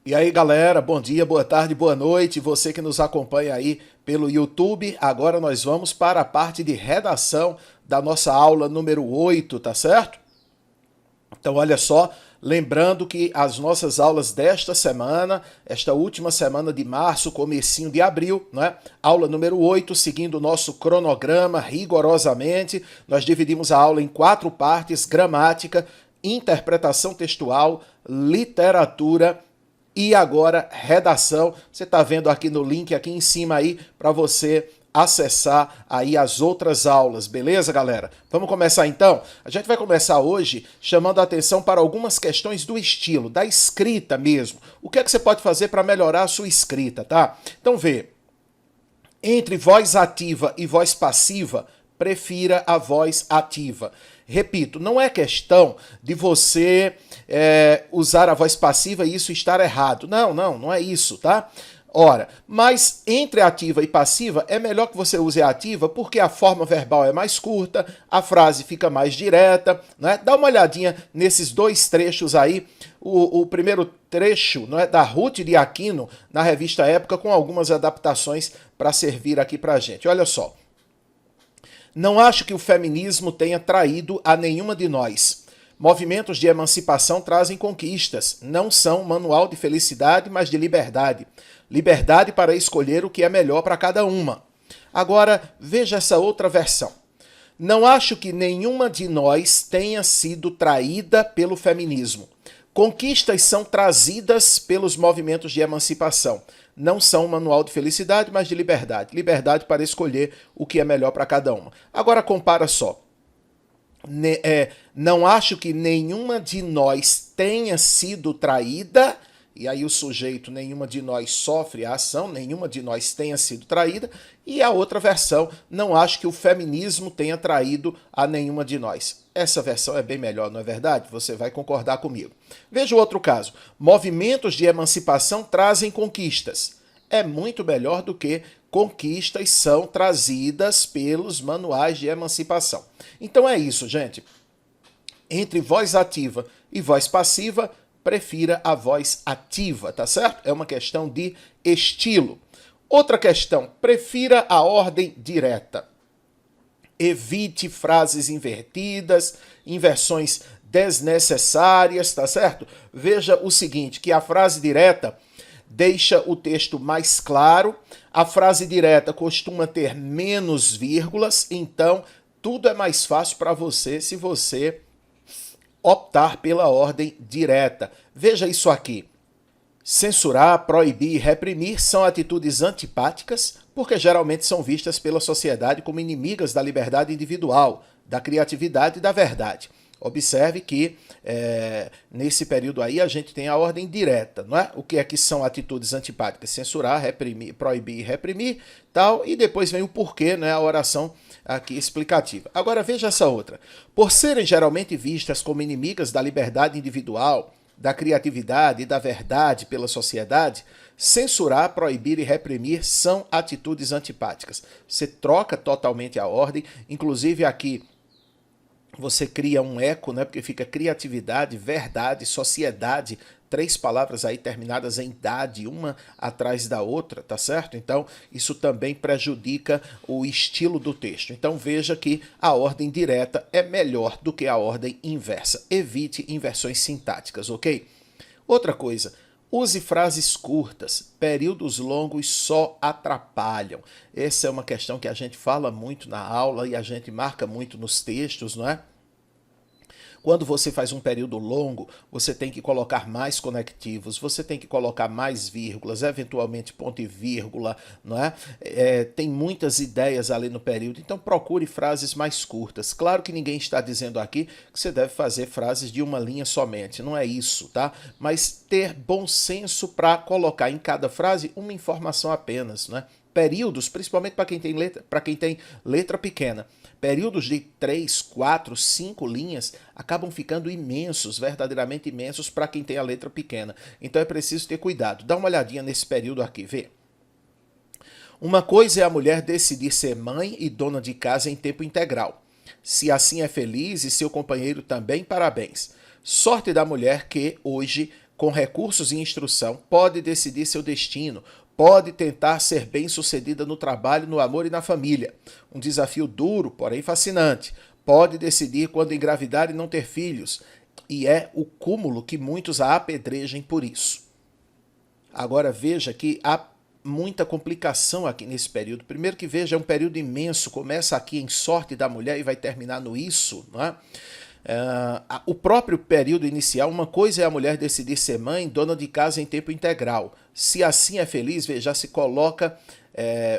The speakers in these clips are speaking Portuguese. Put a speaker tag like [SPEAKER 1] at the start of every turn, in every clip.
[SPEAKER 1] E aí, galera, bom dia, boa tarde, boa noite. Você que nos acompanha aí pelo YouTube. Agora nós vamos para a parte de redação da nossa aula número 8, tá certo? Então, olha só, lembrando que as nossas aulas desta semana, esta última semana de março, comecinho de abril, né? Aula número 8, seguindo o nosso cronograma rigorosamente. Nós dividimos a aula em 4 partes: gramática, interpretação textual, literatura e agora redação. Você está vendo aqui no link aqui em cima aí para você acessar aí as outras aulas, beleza, galera? Vamos começar então? A gente vai começar hoje chamando a atenção para algumas questões do estilo, da escrita mesmo. O que é que você pode fazer para melhorar a sua escrita, tá? Então vê, entre voz ativa e voz passiva, prefira a voz ativa. Repito, não é questão de você usar a voz passiva e isso estar errado. Não é isso, tá? Ora, mas entre ativa e passiva é melhor que você use a ativa porque a forma verbal é mais curta, a frase fica mais direta, né? Dá uma olhadinha nesses dois trechos aí. O primeiro trecho, não é, da Ruth de Aquino na revista Época, com algumas adaptações para servir aqui pra gente. Olha só. Não acho que o feminismo tenha traído a nenhuma de nós. Movimentos de emancipação trazem conquistas. Não são manual de felicidade, mas de liberdade. Liberdade para escolher o que é melhor para cada uma. Agora, veja essa outra versão. Não acho que nenhuma de nós tenha sido traída pelo feminismo. Conquistas são trazidas pelos movimentos de emancipação. Não são um manual de felicidade, mas de liberdade. Liberdade para escolher o que é melhor para cada uma. Agora compara só. Não acho que nenhuma de nós tenha sido traída, e aí o sujeito, nenhuma de nós sofre a ação, nenhuma de nós tenha sido traída, e a outra versão, não acho que o feminismo tenha traído a nenhuma de nós. Essa versão é bem melhor, não é verdade? Você vai concordar comigo. Veja o outro caso. Movimentos de emancipação trazem conquistas. É muito melhor do que conquistas são trazidas pelos manuais de emancipação. Então é isso, gente. Entre voz ativa e voz passiva, prefira a voz ativa, tá certo? É uma questão de estilo. Outra questão, prefira a ordem direta. Evite frases invertidas, inversões desnecessárias, tá certo? Veja o seguinte, que a frase direta deixa o texto mais claro, a frase direta costuma ter menos vírgulas, então tudo é mais fácil para você se você optar pela ordem direta. Veja isso aqui. Censurar, proibir e reprimir são atitudes antipáticas porque geralmente são vistas pela sociedade como inimigas da liberdade individual, da criatividade e da verdade. Observe que nesse período aí a gente tem a ordem direta, não é? O que é que são atitudes antipáticas? Censurar, reprimir, proibir e reprimir, tal, e depois vem o porquê, né? A oração aqui explicativa. Agora veja essa outra. Por serem geralmente vistas como inimigas da liberdade individual, da criatividade e da verdade pela sociedade, censurar, proibir e reprimir são atitudes antipáticas. Você troca totalmente a ordem, inclusive aqui você cria um eco, né? Porque fica criatividade, verdade, sociedade, 3 palavras aí terminadas em dade, uma atrás da outra, tá certo? Então, isso também prejudica o estilo do texto. Então, veja que a ordem direta é melhor do que a ordem inversa. Evite inversões sintáticas, ok? Outra coisa, use frases curtas. Períodos longos só atrapalham. Essa é uma questão que a gente fala muito na aula e a gente marca muito nos textos, não é? Quando você faz um período longo, você tem que colocar mais conectivos, você tem que colocar mais vírgulas, eventualmente ponto e vírgula, não é? Tem muitas ideias ali no período, então procure frases mais curtas. Claro que ninguém está dizendo aqui que você deve fazer frases de uma linha somente, não é isso, tá? Mas ter bom senso para colocar em cada frase uma informação apenas, né? Períodos, principalmente para quem tem letra pequena. Períodos de 3, 4, 5 linhas acabam ficando imensos, verdadeiramente imensos para quem tem a letra pequena. Então é preciso ter cuidado. Dá uma olhadinha nesse período aqui, vê. Uma coisa é a mulher decidir ser mãe e dona de casa em tempo integral. Se assim é feliz e seu companheiro também, parabéns. Sorte da mulher que, hoje, com recursos e instrução, pode decidir seu destino, pode tentar ser bem-sucedida no trabalho, no amor e na família. Um desafio duro, porém fascinante. Pode decidir quando engravidar e não ter filhos, e é o cúmulo que muitos a apedrejem por isso. Agora veja que há muita complicação aqui nesse período. Primeiro que veja, é um período imenso, começa aqui em sorte da mulher e vai terminar no isso, não é? O próprio período inicial, uma coisa é a mulher decidir ser mãe, dona de casa em tempo integral. Se assim é feliz, já se coloca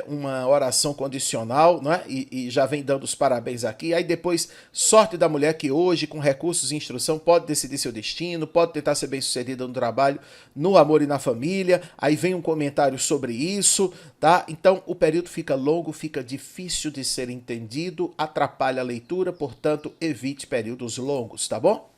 [SPEAKER 1] uma oração condicional, não é? E já vem dando os parabéns aqui. Aí depois, sorte da mulher que hoje, com recursos e instrução, pode decidir seu destino, pode tentar ser bem-sucedida no trabalho, no amor e na família. Aí vem um comentário sobre isso, tá? Então o período fica longo, fica difícil de ser entendido, atrapalha a leitura, portanto, evite períodos longos, tá bom?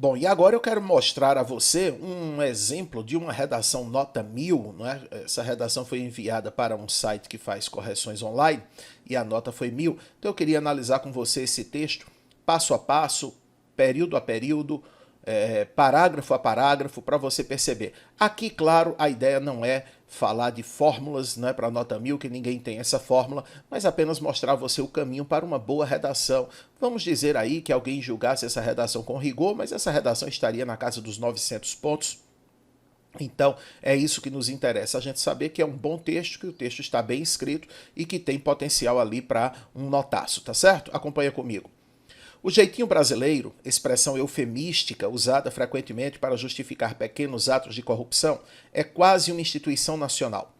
[SPEAKER 1] Bom, e agora eu quero mostrar a você um exemplo de uma redação nota 1000, não é? Essa redação foi enviada para um site que faz correções online e a nota foi 1000. Então eu queria analisar com você esse texto, passo a passo, período a período, parágrafo a parágrafo, para você perceber. Aqui, claro, a ideia não é falar de fórmulas, não é para nota 1000, que ninguém tem essa fórmula, mas apenas mostrar a você o caminho para uma boa redação. Vamos dizer aí que alguém julgasse essa redação com rigor, mas essa redação estaria na casa dos 900 pontos. Então, é isso que nos interessa, a gente saber que é um bom texto, que o texto está bem escrito e que tem potencial ali para um notaço, tá certo? Acompanha comigo. O jeitinho brasileiro, expressão eufemística usada frequentemente para justificar pequenos atos de corrupção, é quase uma instituição nacional.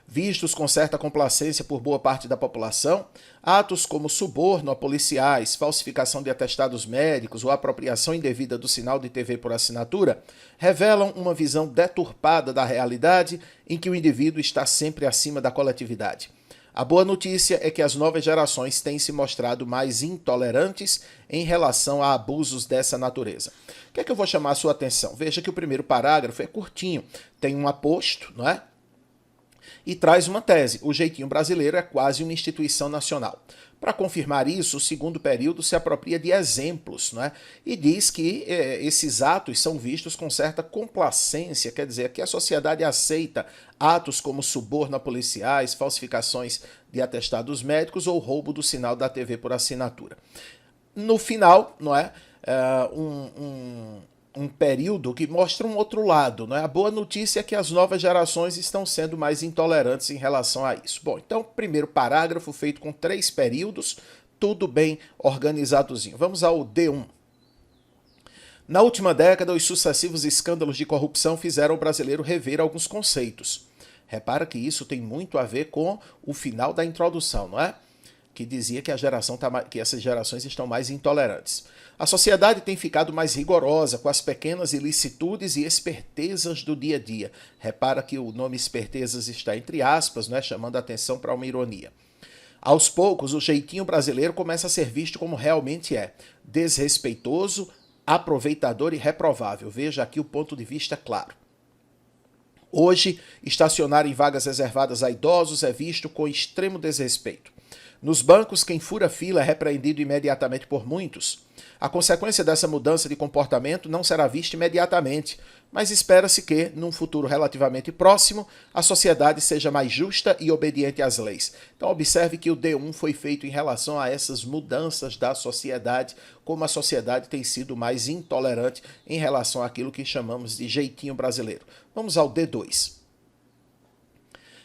[SPEAKER 1] Vistos com certa complacência por boa parte da população, atos como suborno a policiais, falsificação de atestados médicos ou apropriação indevida do sinal de TV por assinatura revelam uma visão deturpada da realidade em que o indivíduo está sempre acima da coletividade. A boa notícia é que as novas gerações têm se mostrado mais intolerantes em relação a abusos dessa natureza. O que é que eu vou chamar a sua atenção? Veja que o primeiro parágrafo é curtinho, tem um aposto, não é? E traz uma tese. O jeitinho brasileiro é quase uma instituição nacional. Para confirmar isso, o segundo período se apropria de exemplos, né? E diz que esses atos são vistos com certa complacência, quer dizer, que a sociedade aceita atos como suborno a policiais, falsificações de atestados médicos ou roubo do sinal da TV por assinatura. No final, não é? Um período que mostra um outro lado, não é? A boa notícia é que as novas gerações estão sendo mais intolerantes em relação a isso. Bom, então, primeiro parágrafo feito com 3 períodos, tudo bem organizadozinho. Vamos ao D1. Na última década, os sucessivos escândalos de corrupção fizeram o brasileiro rever alguns conceitos. Repara que isso tem muito a ver com o final da introdução, não é? Que dizia que que essas gerações estão mais intolerantes. A sociedade tem ficado mais rigorosa com as pequenas ilicitudes e espertezas do dia a dia. Repara que o nome espertezas está entre aspas, né, chamando a atenção para uma ironia. Aos poucos, o jeitinho brasileiro começa a ser visto como realmente é: desrespeitoso, aproveitador e reprovável. Veja aqui o ponto de vista claro. Hoje, estacionar em vagas reservadas a idosos é visto com extremo desrespeito. Nos bancos, quem fura fila é repreendido imediatamente por muitos. A consequência dessa mudança de comportamento não será vista imediatamente, mas espera-se que, num futuro relativamente próximo, a sociedade seja mais justa e obediente às leis. Então observe que o D1 foi feito em relação a essas mudanças da sociedade, como a sociedade tem sido mais intolerante em relação àquilo que chamamos de jeitinho brasileiro. Vamos ao D2.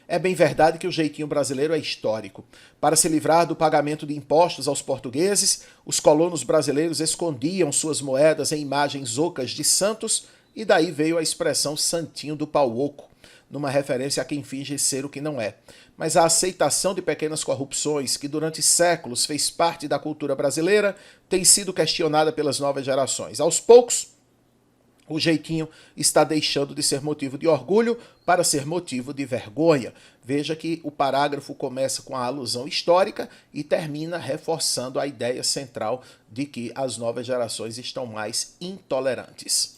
[SPEAKER 1] É bem verdade que o jeitinho brasileiro é histórico. Para se livrar do pagamento de impostos aos portugueses, os colonos brasileiros escondiam suas moedas em imagens ocas de santos, e daí veio a expressão santinho do pau oco, numa referência a quem finge ser o que não é. Mas a aceitação de pequenas corrupções, que durante séculos fez parte da cultura brasileira, tem sido questionada pelas novas gerações. Aos poucos, o jeitinho está deixando de ser motivo de orgulho para ser motivo de vergonha. Veja que o parágrafo começa com a alusão histórica e termina reforçando a ideia central de que as novas gerações estão mais intolerantes.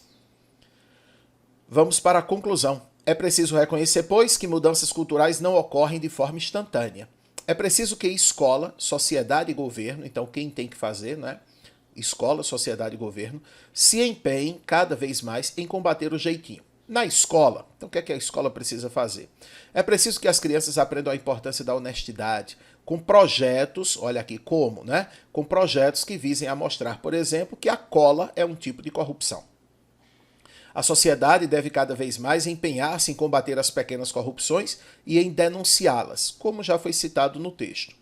[SPEAKER 1] Vamos para a conclusão. É preciso reconhecer, pois, que mudanças culturais não ocorrem de forma instantânea. É preciso que escola, sociedade e governo, então quem tem que fazer, né? escola, sociedade e governo, se empenhem cada vez mais em combater o jeitinho. Na escola, então o que é que a escola precisa fazer? É preciso que as crianças aprendam a importância da honestidade, com projetos, olha aqui como, né? Com projetos que visem a mostrar, por exemplo, que a cola é um tipo de corrupção. A sociedade deve cada vez mais empenhar-se em combater as pequenas corrupções e em denunciá-las, como já foi citado no texto.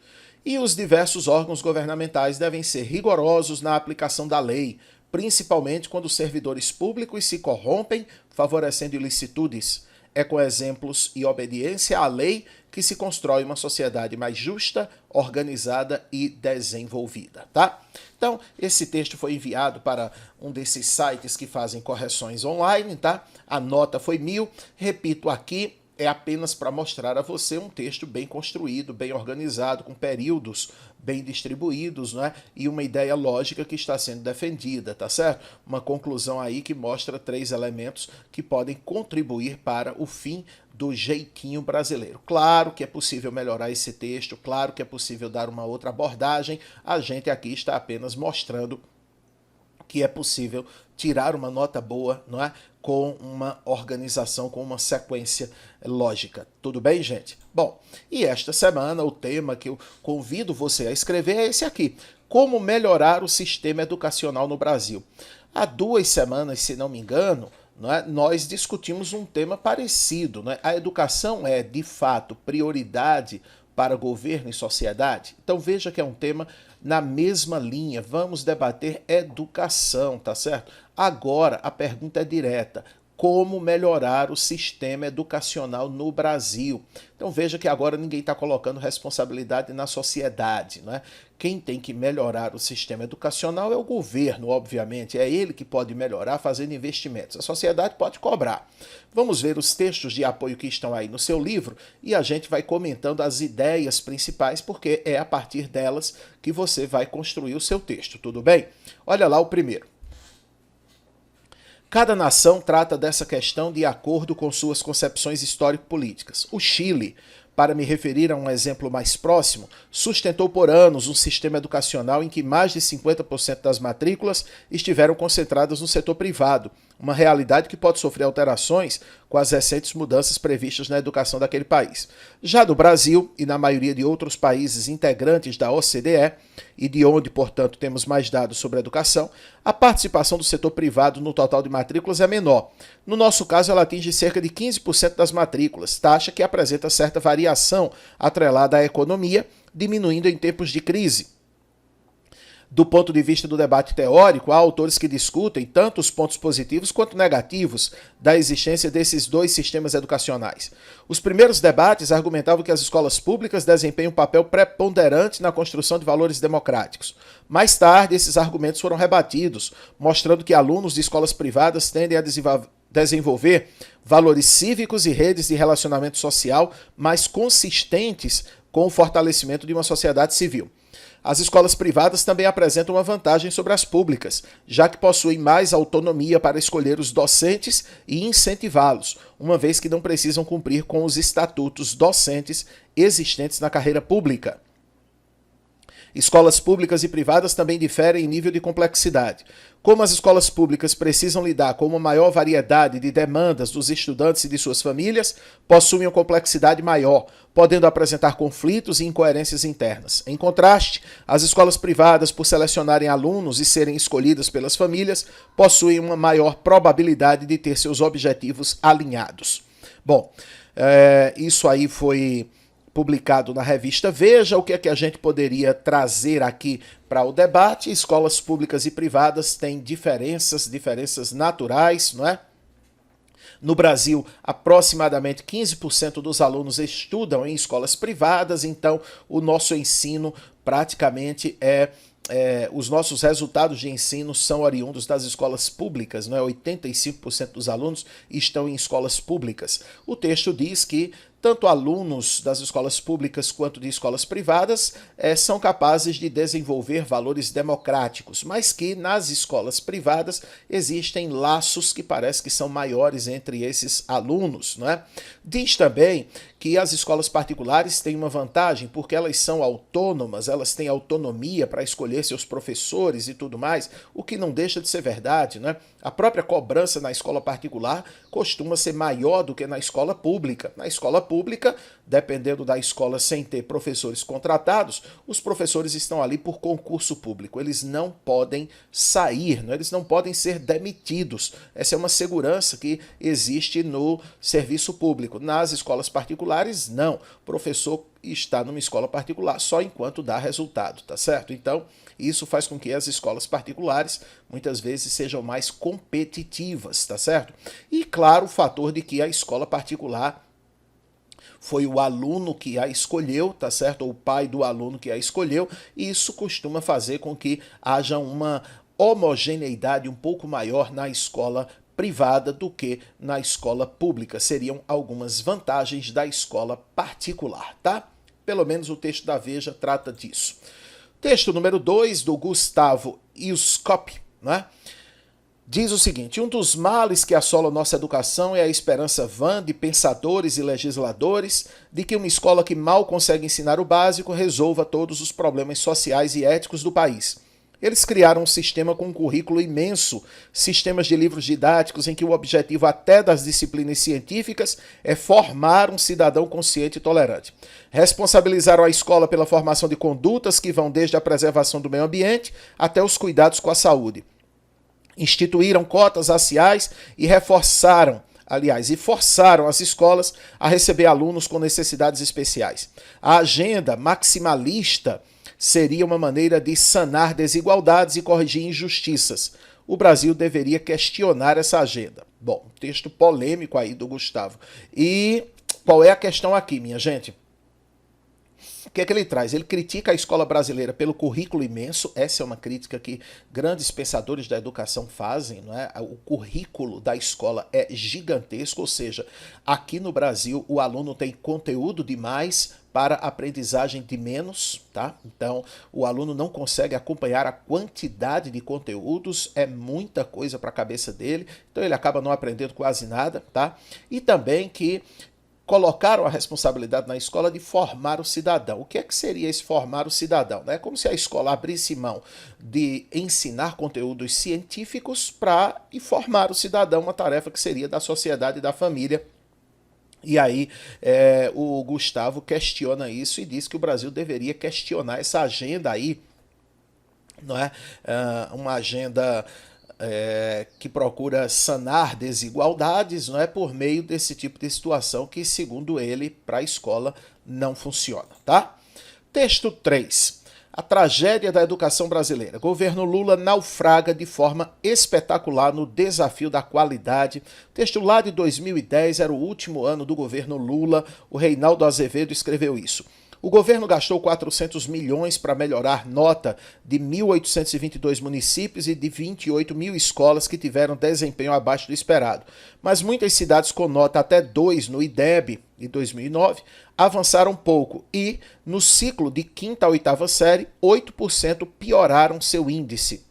[SPEAKER 1] E os diversos órgãos governamentais devem ser rigorosos na aplicação da lei, principalmente quando os servidores públicos se corrompem, favorecendo ilicitudes. É com exemplos e obediência à lei que se constrói uma sociedade mais justa, organizada e desenvolvida, tá? Então, esse texto foi enviado para um desses sites que fazem correções online, tá? A nota foi 1000, repito aqui, é apenas para mostrar a você um texto bem construído, bem organizado, com períodos bem distribuídos, né? E uma ideia lógica que está sendo defendida, tá certo? Uma conclusão aí que mostra 3 elementos que podem contribuir para o fim do jeitinho brasileiro. Claro que é possível melhorar esse texto, claro que é possível dar uma outra abordagem, a gente aqui está apenas mostrando que é possível tirar uma nota boa, não é? Com uma organização, com uma sequência lógica. Tudo bem, gente? Bom, e esta semana o tema que eu convido você a escrever é esse aqui: como melhorar o sistema educacional no Brasil. Há 2 semanas, se não me engano, não é, nós discutimos um tema parecido. Não é? A educação é, de fato, prioridade para governo e sociedade? Então veja que é um tema na mesma linha. Vamos debater educação, tá certo? Agora a pergunta é direta: como melhorar o sistema educacional no Brasil? Então veja que agora ninguém está colocando responsabilidade na sociedade, não é? Quem tem que melhorar o sistema educacional é o governo, obviamente. É ele que pode melhorar fazendo investimentos. A sociedade pode cobrar. Vamos ver os textos de apoio que estão aí no seu livro e a gente vai comentando as ideias principais, porque é a partir delas que você vai construir o seu texto, tudo bem? Olha lá o primeiro. Cada nação trata dessa questão de acordo com suas concepções histórico-políticas. O Chile, para me referir a um exemplo mais próximo, sustentou por anos um sistema educacional em que mais de 50% das matrículas estiveram concentradas no setor privado, uma realidade que pode sofrer alterações com as recentes mudanças previstas na educação daquele país. Já no Brasil, e na maioria de outros países integrantes da OCDE, e de onde, portanto, temos mais dados sobre a educação, a participação do setor privado no total de matrículas é menor. No nosso caso, ela atinge cerca de 15% das matrículas, taxa que apresenta certa variação atrelada à economia, diminuindo em tempos de crise. Do ponto de vista do debate teórico, há autores que discutem tanto os pontos positivos quanto negativos da existência desses 2 sistemas educacionais. Os primeiros debates argumentavam que as escolas públicas desempenham um papel preponderante na construção de valores democráticos. Mais tarde, esses argumentos foram rebatidos, mostrando que alunos de escolas privadas tendem a desenvolver valores cívicos e redes de relacionamento social mais consistentes com o fortalecimento de uma sociedade civil. As escolas privadas também apresentam uma vantagem sobre as públicas, já que possuem mais autonomia para escolher os docentes e incentivá-los, uma vez que não precisam cumprir com os estatutos docentes existentes na carreira pública. Escolas públicas e privadas também diferem em nível de complexidade. Como as escolas públicas precisam lidar com uma maior variedade de demandas dos estudantes e de suas famílias, possuem uma complexidade maior, podendo apresentar conflitos e incoerências internas. Em contraste, as escolas privadas, por selecionarem alunos e serem escolhidas pelas famílias, possuem uma maior probabilidade de ter seus objetivos alinhados. Bom, isso aí foi publicado na revista Veja. O que é que a gente poderia trazer aqui para o debate? Escolas públicas e privadas têm diferenças naturais, não é? No Brasil, aproximadamente 15% dos alunos estudam em escolas privadas, então o nosso ensino praticamente os nossos resultados de ensino são oriundos das escolas públicas, não é? 85% dos alunos estão em escolas públicas. O texto diz que tanto alunos das escolas públicas quanto de escolas privadas são capazes de desenvolver valores democráticos, mas que nas escolas privadas existem laços que parece que são maiores entre esses alunos, né? Diz também que as escolas particulares têm uma vantagem porque elas são autônomas, elas têm autonomia para escolher seus professores e tudo mais, o que não deixa de ser verdade, né? A própria cobrança na escola particular costuma ser maior do que na escola pública. Na escola pública, dependendo da escola sem ter professores contratados, os professores estão ali por concurso público. Eles não podem sair, né? Eles não podem ser demitidos. Essa é uma segurança que existe no serviço público. Nas escolas particulares, não. O professor está numa escola particular só enquanto dá resultado, tá certo? Então, isso faz com que as escolas particulares muitas vezes sejam mais competitivas, tá certo? E claro, o fator de que a escola particular foi o aluno que a escolheu, tá certo? Ou o pai do aluno que a escolheu, e isso costuma fazer com que haja uma homogeneidade um pouco maior na escola privada do que na escola pública. Seriam algumas vantagens da escola particular, tá? Pelo menos o texto da Veja trata disso. Texto número 2, do Gustavo Iuskop, né? Diz o seguinte: um dos males que assola nossa educação é a esperança vã de pensadores e legisladores de que uma escola que mal consegue ensinar o básico resolva todos os problemas sociais e éticos do país. Eles criaram um sistema com um currículo imenso, sistemas de livros didáticos em que o objetivo até das disciplinas científicas é formar um cidadão consciente e tolerante. Responsabilizaram a escola pela formação de condutas que vão desde a preservação do meio ambiente até os cuidados com a saúde. Instituíram cotas raciais e forçaram as escolas a receber alunos com necessidades especiais. A agenda maximalista seria uma maneira de sanar desigualdades e corrigir injustiças. O Brasil deveria questionar essa agenda. Bom, texto polêmico aí do Gustavo. E qual é a questão aqui, minha gente? O que é que ele traz? Ele critica a escola brasileira pelo currículo imenso. Essa é uma crítica que grandes pensadores da educação fazem, não é? O currículo da escola é gigantesco, ou seja, aqui no Brasil o aluno tem conteúdo demais para aprendizagem de menos, tá? Então, o aluno não consegue acompanhar a quantidade de conteúdos, é muita coisa para a cabeça dele, então ele acaba não aprendendo quase nada, tá? E também que colocaram a responsabilidade na escola de formar o cidadão. O que é que seria esse formar o cidadão? É como se a escola abrisse mão de ensinar conteúdos científicos para formar o cidadão, uma tarefa que seria da sociedade e da família. E aí o Gustavo questiona isso e diz que o Brasil deveria questionar essa agenda aí, não é? Uma agenda que procura sanar desigualdades, não é, por meio desse tipo de situação que, segundo ele, para a escola não funciona, tá? Texto 3. A tragédia da educação brasileira. Governo Lula naufraga de forma espetacular no desafio da qualidade. Texto lá de 2010, era o último ano do governo Lula. O Reinaldo Azevedo escreveu isso. O governo gastou 400 milhões para melhorar nota de 1.822 municípios e de 28 mil escolas que tiveram desempenho abaixo do esperado. Mas muitas cidades com nota até 2 no IDEB de 2009 avançaram pouco e, no ciclo de 5ª a 8ª série, 8% pioraram seu índice.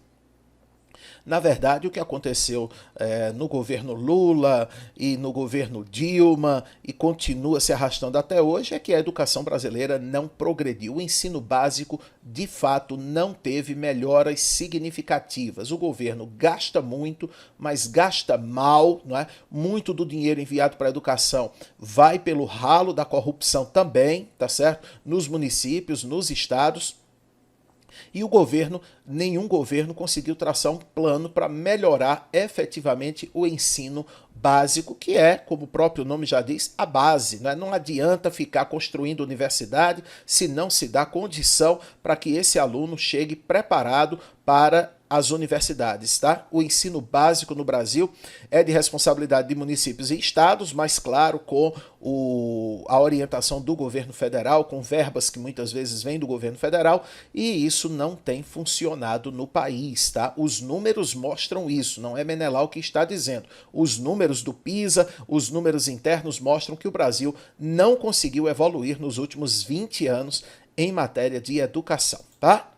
[SPEAKER 1] Na verdade, o que aconteceu no governo Lula e no governo Dilma e continua se arrastando até hoje é que a educação brasileira não progrediu. O ensino básico, de fato, não teve melhoras significativas. O governo gasta muito, mas gasta mal, não é? Muito do dinheiro enviado para a educação vai pelo ralo da corrupção também, tá certo? Nos municípios, nos estados. E o governo, nenhum governo conseguiu traçar um plano para melhorar efetivamente o ensino básico, que é, como o próprio nome já diz, a base. Né? Não adianta ficar construindo universidade se não se dá condição para que esse aluno chegue preparado para as universidades, tá? O ensino básico no Brasil é de responsabilidade de municípios e estados, mas claro, com a orientação do governo federal, com verbas que muitas vezes vêm do governo federal, e isso não tem funcionado no país, tá? Os números mostram isso, não é Menelau que está dizendo. Os números do PISA, os números internos mostram que o Brasil não conseguiu evoluir nos últimos 20 anos em matéria de educação, tá?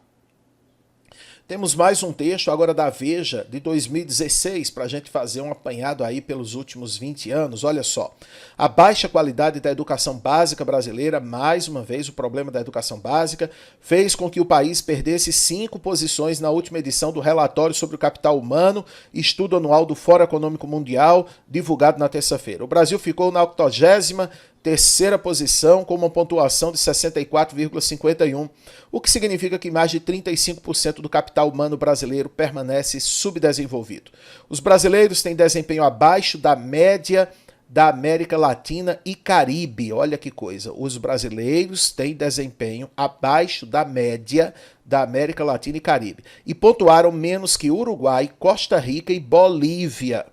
[SPEAKER 1] Temos mais um texto agora da Veja, de 2016, para a gente fazer um apanhado aí pelos últimos 20 anos. Olha só, a baixa qualidade da educação básica brasileira, mais uma vez o problema da educação básica, fez com que o país perdesse 5 posições na última edição do relatório sobre o capital humano, estudo anual do Fórum Econômico Mundial, divulgado na terça-feira. O Brasil ficou na 83ª posição com uma pontuação de 64,51, o que significa que mais de 35% do capital humano brasileiro permanece subdesenvolvido. Os brasileiros têm desempenho abaixo da média da América Latina e Caribe. Olha que coisa, os brasileiros têm desempenho abaixo da média da América Latina e Caribe e pontuaram menos que Uruguai, Costa Rica e Bolívia.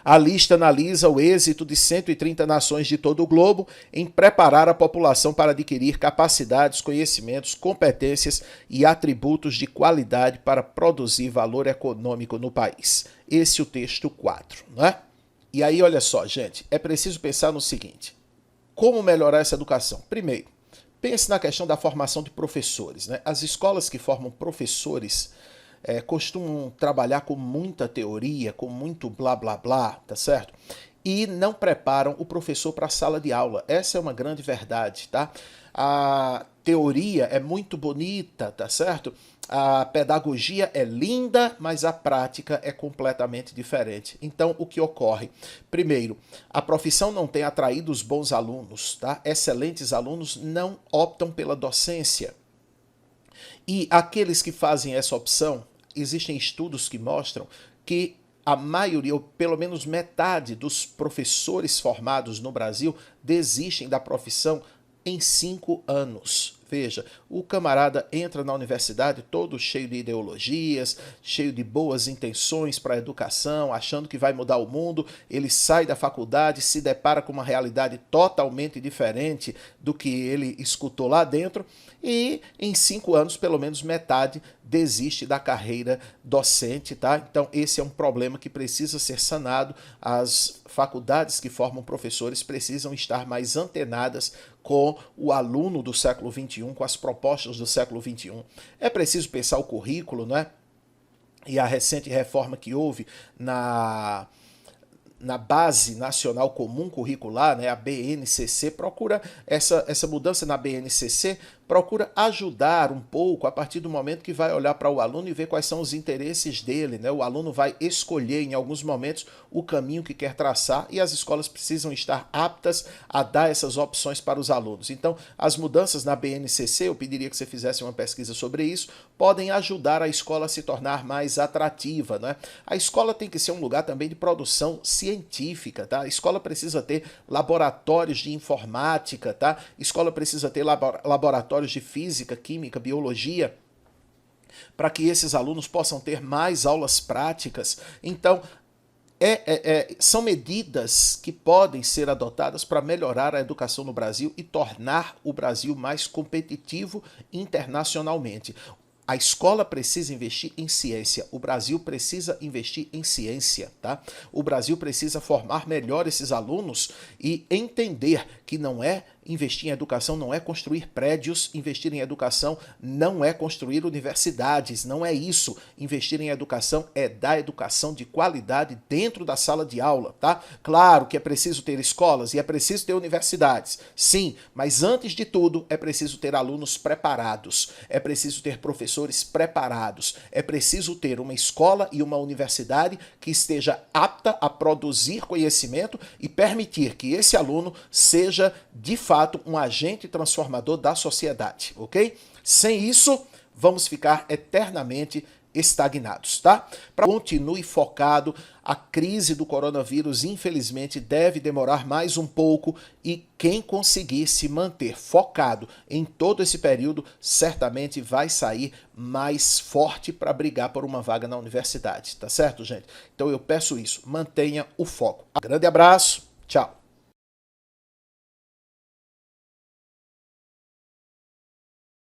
[SPEAKER 1] A lista analisa o êxito de 130 nações de todo o globo em preparar a população para adquirir capacidades, conhecimentos, competências e atributos de qualidade para produzir valor econômico no país. Esse é o texto 4, né? E aí, olha só, gente, é preciso pensar no seguinte: como melhorar essa educação? Primeiro, pense na questão da formação de professores, né? As escolas que formam professores costumam trabalhar com muita teoria, com muito blá blá blá, tá certo? E não preparam o professor para a sala de aula. Essa é uma grande verdade, tá? A teoria é muito bonita, tá certo? A pedagogia é linda, mas a prática é completamente diferente. Então, o que ocorre? Primeiro, a profissão não tem atraído os bons alunos, tá? Excelentes alunos não optam pela docência. E aqueles que fazem essa opção, existem estudos que mostram que a maioria, ou pelo menos metade dos professores formados no Brasil desistem da profissão em 5 anos. Veja, o camarada entra na universidade todo cheio de ideologias, cheio de boas intenções para a educação, achando que vai mudar o mundo. Ele sai da faculdade, se depara com uma realidade totalmente diferente do que ele escutou lá dentro e em 5 anos, pelo menos metade, desiste da carreira docente, tá? Então esse é um problema que precisa ser sanado. As faculdades que formam professores precisam estar mais antenadas com o aluno do século XXI, com as propostas do século XXI. É preciso pensar o currículo, né? E a recente reforma que houve na Base Nacional Comum Curricular, né, a BNCC, procura essa mudança na BNCC, procura ajudar um pouco a partir do momento que vai olhar para o aluno e ver quais são os interesses dele, né? O aluno vai escolher em alguns momentos o caminho que quer traçar e as escolas precisam estar aptas a dar essas opções para os alunos. Então, as mudanças na BNCC, eu pediria que você fizesse uma pesquisa sobre isso, podem ajudar a escola a se tornar mais atrativa, né? A escola tem que ser um lugar também de produção científica, tá? A escola precisa ter laboratórios de informática, tá? A escola precisa ter laboratórios de física, química, biologia, para que esses alunos possam ter mais aulas práticas. Então, são medidas que podem ser adotadas para melhorar a educação no Brasil e tornar o Brasil mais competitivo internacionalmente. A escola precisa investir em ciência, o Brasil precisa investir em ciência, tá? O Brasil precisa formar melhor esses alunos e entender que não é investir em educação, não é construir prédios, investir em educação não é construir universidades, não é isso. Investir em educação é dar educação de qualidade dentro da sala de aula, tá? Claro que é preciso ter escolas e é preciso ter universidades, sim, mas antes de tudo é preciso ter alunos preparados, é preciso ter professores preparados, é preciso ter uma escola e uma universidade que esteja apta a produzir conhecimento e permitir que esse aluno seja, de fato, um agente transformador da sociedade, ok? Sem isso, vamos ficar eternamente estagnados, tá? Continue focado. A crise do coronavírus, infelizmente, deve demorar mais um pouco e quem conseguir se manter focado em todo esse período, certamente vai sair mais forte para brigar por uma vaga na universidade, tá certo, gente? Então eu peço isso, mantenha o foco. Um grande abraço, tchau!